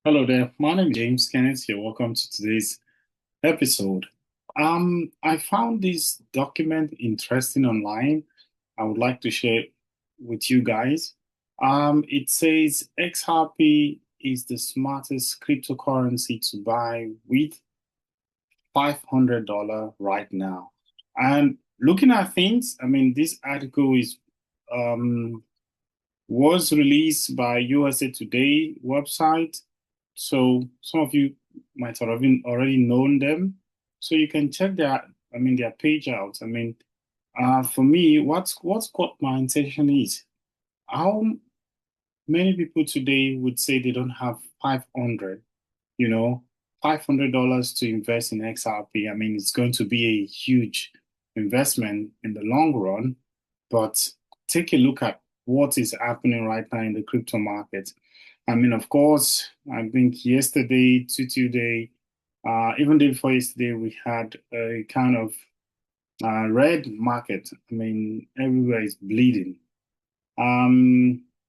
Hello there. My name is James Kenneth here. Welcome to today's episode. I found this document interesting online. I would like to share it with you guys. It says XRP is the smartest cryptocurrency to buy with $500 right now. And looking at things, this article is um, was released by USA Today website. So some of you might have already known them. So you can check their page out. For me, what's caught my attention is how many people today would say they don't have 500, you know, $500 to invest in XRP. It's going to be a huge investment in the long run, but take a look at what is happening right now in the crypto market. Of course, I think yesterday to today, even day before yesterday, we had a kind of red market. Everywhere is bleeding.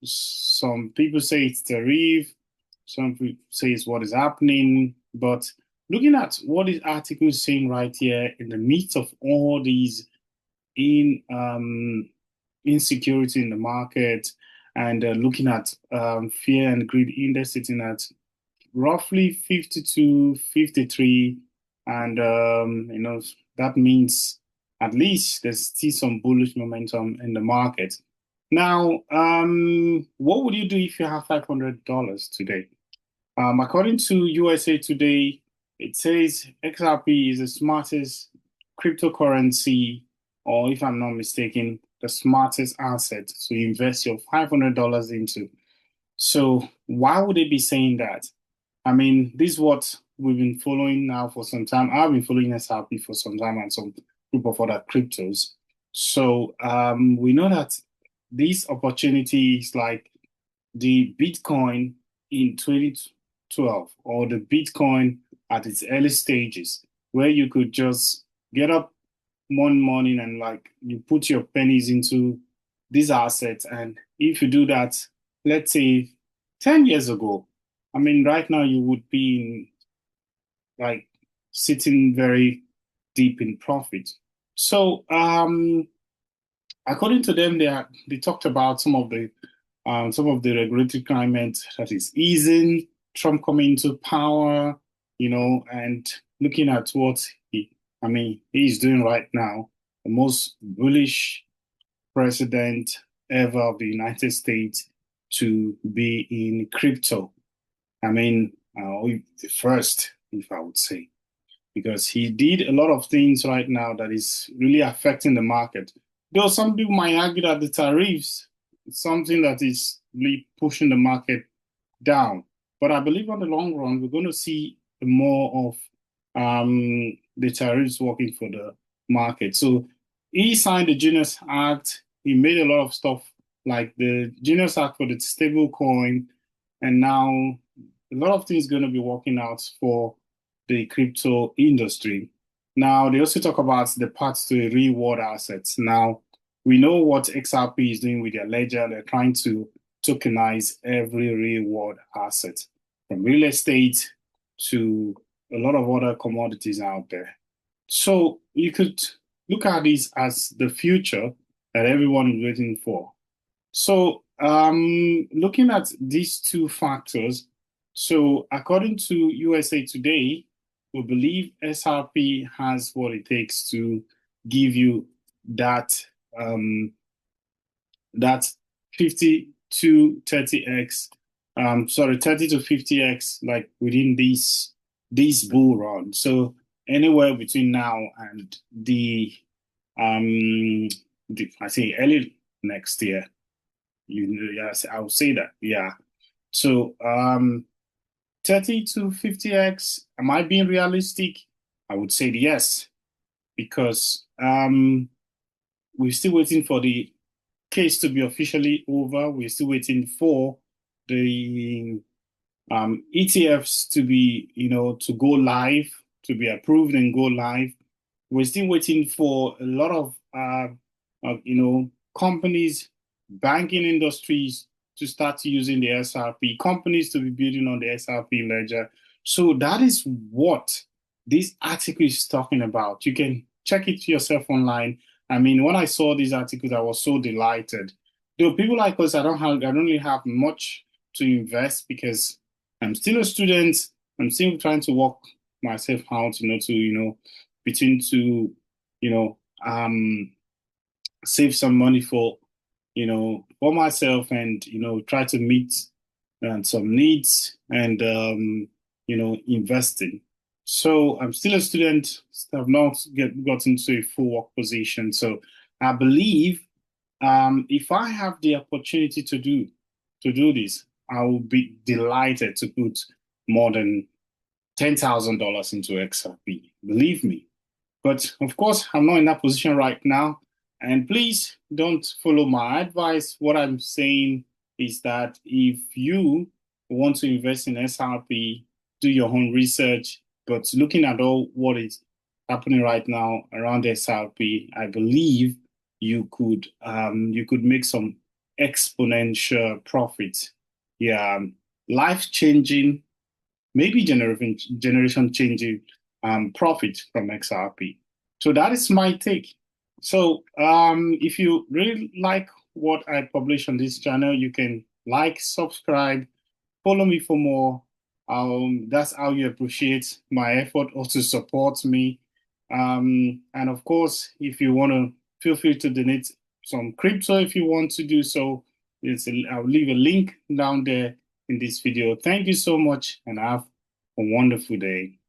Some people say it's tariff, some people say it's what is happening, but looking at what this article is saying right here in the midst of all these in insecurity in the market and looking at fear and greed index sitting at roughly 52, 53, and that means at least there's still some bullish momentum in the market. Now, what would you do if you have $500 today? According to USA Today, it says XRP is the smartest cryptocurrency, or if I'm not mistaken, the smartest asset to invest your $500 into. So why would they be saying that? This is what we've been following now for some time. I've been following SRP for some time and some group of other cryptos. So we know that these opportunities like the Bitcoin in 2012 or the Bitcoin at its early stages, where you could just get up one morning and like you put your pennies into these assets. And if you do that, let's say 10 years ago, right now you would be in like sitting very deep in profit. So, according to them, they talked about some of the regulatory climate that is easing, Trump coming into power, and looking at what he's doing right now, the most bullish president ever of the United States to be in crypto. The first, if I would say, because he did a lot of things right now that is really affecting the market. Though some people might argue that the tariffs is something that is really pushing the market down. But I believe on the long run, we're going to see more of the tariffs working for the market. So he signed the Genius Act. He made a lot of stuff like the Genius Act for the stable coin. And now a lot of things going to be working out for the crypto industry. Now, they also talk about the path to reward assets. Now, we know what XRP is doing with their ledger. They're trying to tokenize every reward asset from real estate to a lot of other commodities out there. So you could look at this as the future that everyone is waiting for. So looking at these two factors, so according to USA Today, we believe SRP has what it takes to give you that that 50 to 30x, 30 to 50x, like within this bull run. So anywhere between now and I say early next year. Yes, I would say that. Yeah. So 30 to 50x, am I being realistic? I would say yes, because we're still waiting for the case to be officially over. We're still waiting for the ETFs to be, to go live, to be approved and go live. We're still waiting for a lot of companies, banking industries to start using the XRP, companies to be building on the XRP ledger. So that is what this article is talking about. You can check it yourself online. I mean, when I saw these articles, I was so delighted. Though people like us, I don't really have much to invest because I'm still a student. I'm still trying to work myself out, between to, you know, save some money for myself and, try to meet some needs and, investing. So I'm still a student, have not gotten to a full work position. So I believe if I have the opportunity to do this, I will be delighted to put more than $10,000 into XRP. Believe me. But of course, I'm not in that position right now. And please don't follow my advice. What I'm saying is that if you want to invest in SRP, do your own research. But looking at all what is happening right now around SRP, I believe you could make some exponential profit. Yeah, life-changing, maybe generation changing profit from XRP. So that is my take. So if you really like what I publish on this channel, you can like, subscribe, follow me for more. That's how you appreciate my effort or to support me. And of course, if you want to, feel free to donate some crypto if you want to do so. I'll leave a link down there in this video. Thank you so much and have a wonderful day.